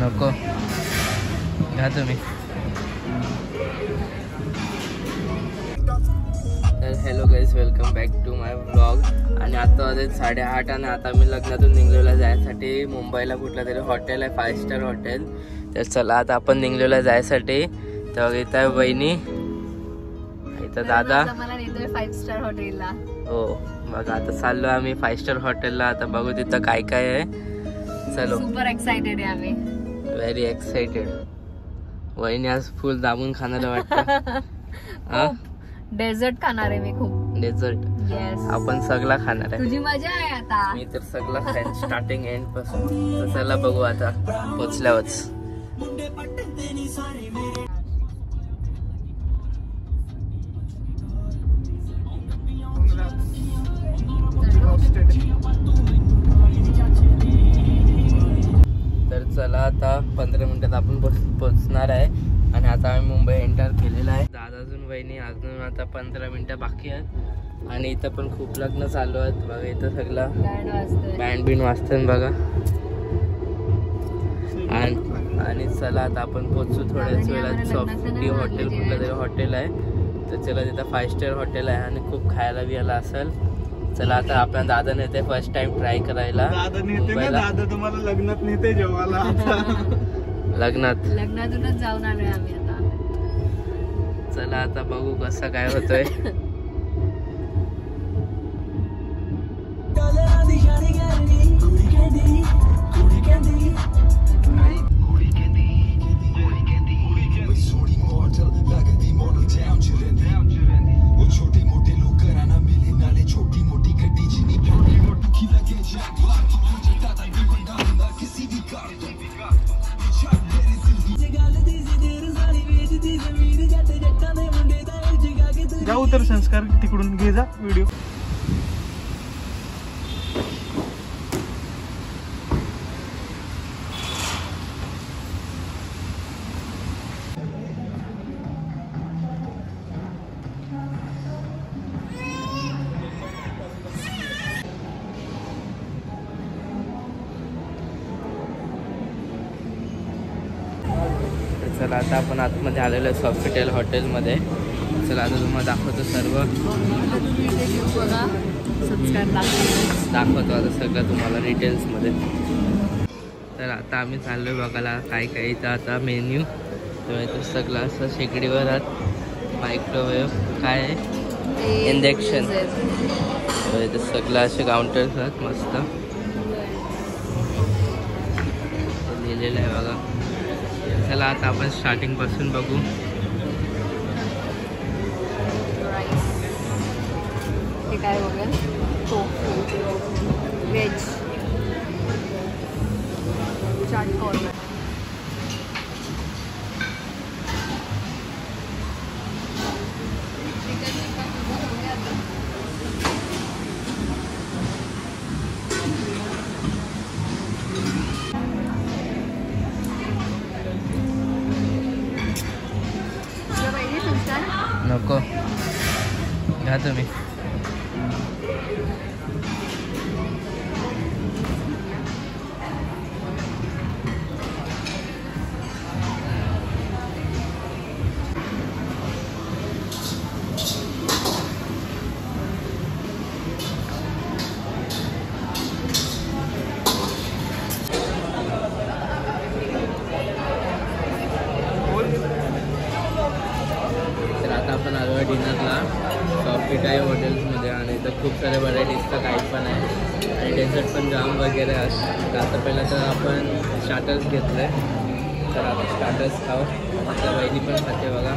नको घ्या तुम्ही. तर hello guys, welcome back to my vlog. आणि आता वाजले 8:30 आणि आता मी लग्नातून निघलेला जायसाठी मुंबईला कुठलं तरी हॉटेल आहे, 5 स्टार हॉटेल. तर चला आता आपण निघलेला जायसाठी. तर इथं आहे वहिनी, इथं दादा, मला नेतोय 5 स्टार हॉटेलला. हो बघा आता चाललो आम्ही 5 स्टार हॉटेलला. आता बघू तिथं काय काय आहे. चलो, सुपर एक्साइटेड आहे आम्ही, व्हेरी एक्साइटेड. वहिनी आज फुल दाबून खाणार वाटतं. हा, डेझर्ट खाणार आहे मी, खूप डेझर्ट. येस, आपण सगळा खाणार आहे. तुझी मजा आहे आता. मी तर सगळं खाईन स्टार्टिंग एंड पासून. तर चला बघू आता पोचल्यावरच. तर चला आता 15 मिनिटात आपण पोचणार आहे. आणि आता आम्ही मुंबई एंटर केलेला आहे. दादा अजून वहिनी अजून आता 15 मिनिटं बाकी आहेत. आणि इथं पण खूप लग्न चालू आहेत बघा. इथं सगळं बँड बिन वाजतात बघा. आणि चला आता आपण पोचू थोड्याच वेळात. सॉफ्टी हॉटेल कुठलं तरी हॉटेल आहे. तर चला तिथं 5 स्टार हॉटेल आहे आणि खूप खायला बियाला असेल. चला आता आपल्या दादा नेते फर्स्ट टाइम ट्राय करायला. दादा तुम्हाला लग्नात नेते जेवायला. लग्नातूनच जाऊन आलोय आम्ही आता. चला आता बघू कसं काय होतंय. जाऊ तर संस्कार तिकडून घे जा व्हिडिओ. चला आता आपण आतमध्ये आलेलो आहे सॉफ्टेल हॉटेलमध्ये. चला आता तुम्हाला दाखवतो सर्व. दाखवतो आता सगळं तुम्हाला डिटेल्समध्ये. तर आता आम्ही चाललो आहे बघायला काय काय इथं आता मेन्यू. तर इथं सगळं असं शेगडीवर आहात, मायक्रोवेव्ह काय आहे, इंडक्शन. तर इथं सगळं असे काउंटर्स आहेत मस्त लिहिलेलं आहे बघा. चला आता आपण स्टार्टिंग पासून बघू. हे काय बघेल, व्हेज चाट कॉर्नर. नको घ्या तुम्ही. आपण आलो आहे डिनरला सॉफ्टीटाय हॉटेल्समध्ये. आणि इथं खूप साऱ्या व्हरायटीजचं काही पण आहे आणि डेझर्ट पण जाम वगैरे असतं. आता पहिला तर आपण स्टार्टर्स घेतलं आहे. तर आपण स्टार्टर्स खाऊ. आता वहिनी पण खाते बघा.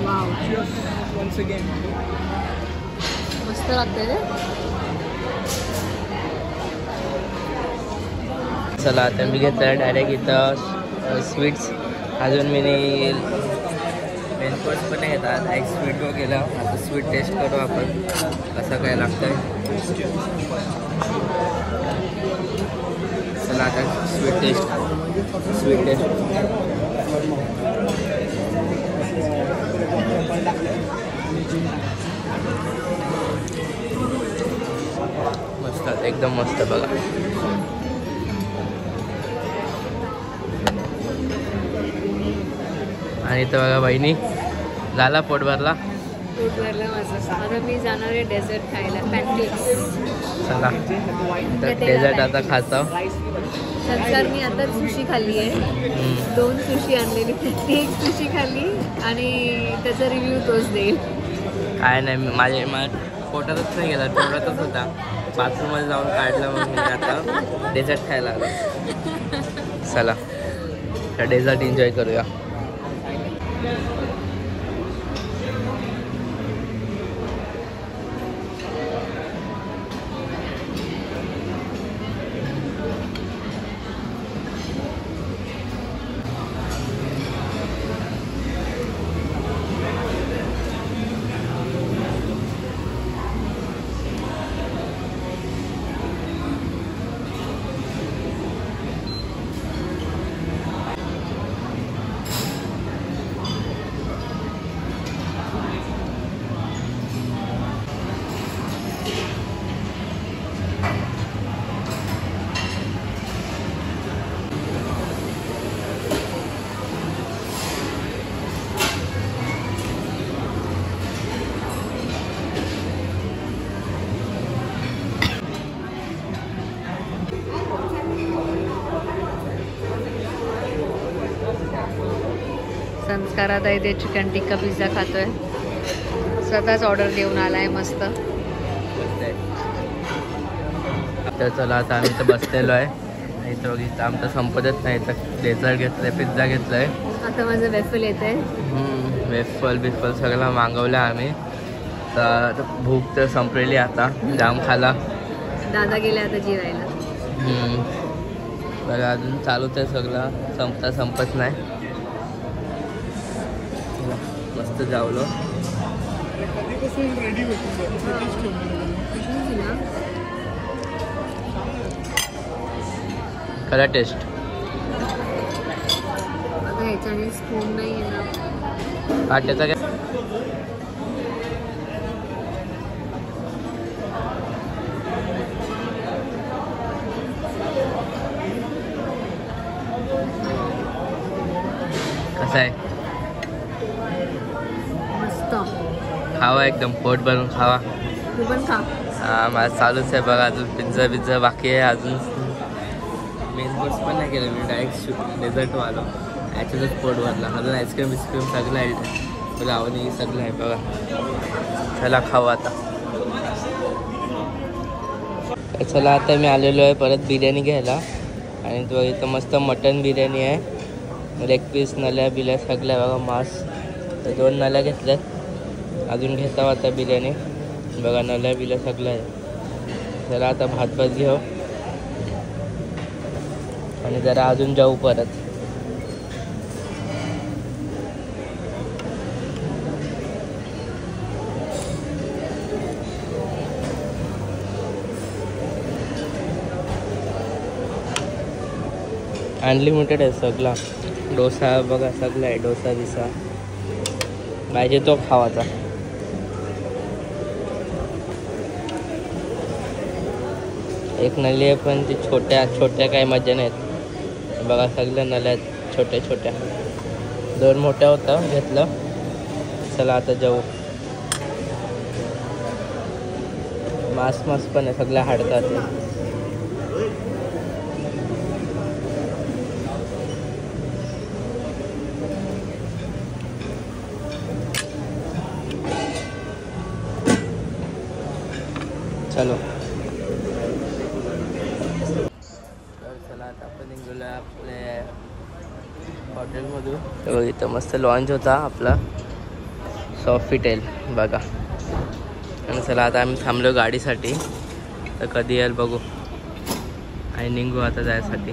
Wow, once again. मस्त लागते रे. चला आता मी घेतलं डायरेक्ट इथं स्वीट्स. अजून मी मेन कोर्स पण नाही घेतात. एक स्वीट गेला. आता स्वीट टेस्ट करू आपण कसं काय लागतंय. चला आता स्वीट टेस्ट. मस्त, एकदम मस्त बघा. आणि इथं बघा बहिणी झाला पोट भरला. पोट भरलं माझं. आता मी जाणार आहे डेझर्ट खायला. पॅनकेक्स. चला डेझर्ट आता खातो. संस्कार मी आता सुशी खाल्ली आहे. 2 सुशी आणलेली. एक सुशी खाल्ली आणि त्याचा रिव्ह्यू तोच देईल. काय नाही माझ्या पोटातच नाही गेला, तेवढ्यातच होता. बाथरूममध्ये जाऊन काढलं मग मी आता डेझर्ट खायला आलो. चला तर डेझर्ट एन्जॉय करूया. संस्कार आता इथे चिकन टिक्का पिझ्झा खातोय. स्वतःच ऑर्डर देऊन आलाय. मस्त. तर चला आता आम्ही तर बसलेलो आहे. इथं बघितलं आमचं संपतच नाही. तर डेझर्ट घेतलंय, पिझ्झा घेतलाय. आता माझं वेफल येत आहे. वेफल सगळं मागवलं आम्ही. तर भूक तर संपलेली आता. जाम खाला. दादा गेले आता जेवायला. बघा अजून चालूच आहे सगळं. संपत नाही. मस्त जावलो. खरा टेस्ट. आता ह्याच्याने स्पून नाही येणार. आट्याचा काय कसं आहे. मस्त. खावा एकदम पोट भरून खावा. तू पण खा. हां माझं चालूच आहे बघा. अजून पिझ्झा बाकी आहे. अजून मेन कोर्स पण नाही केलं मी. डायरेक्ट डेझर्ट आलो. ॲक्च्युअलीच पोट भरला. अजून आईस्क्रीम सगळं आहे. गावाने सगळं आहे बघा. चला खाऊ आता. चला आता मी आलेलो आहे परत बिर्याणी घ्यायला. आणि तो इथं मस्त मटन बिर्याणी आहे. लेग पीस, नल्या बिल्या सगळ्या बघा. मांस तर 2 नल्या घेतल्यात. अजून घेता आता बिर्याणी बघा. नल्या बिल्या सगळं आहे. जरा आता भात घेऊ आणि जरा अजून जाऊ परत. अनलिमिटेड आहे सगळा. डोसा बघा सगळं आहे. डोसा बिसा पाहिजे तो खावाचा. एक नली आहे पण ती छोट्या काही मजा नाहीत बघा. सगळं नल्या छोट्या. 2 मोठ्या होता घेतलं. चला आता जाऊ. मांस पण आहे. सगळ्या हाडतात. चलो चला आता आपण निघलो आपल्या हॉटेलमधून. तर इथं मस्त लॉन्च होता आपला सॉफिटेल बघा. आणि चला आता आम्ही थांबलो गाडीसाठी. तर कधी याल बघू आणि निघू आता जायसाठी.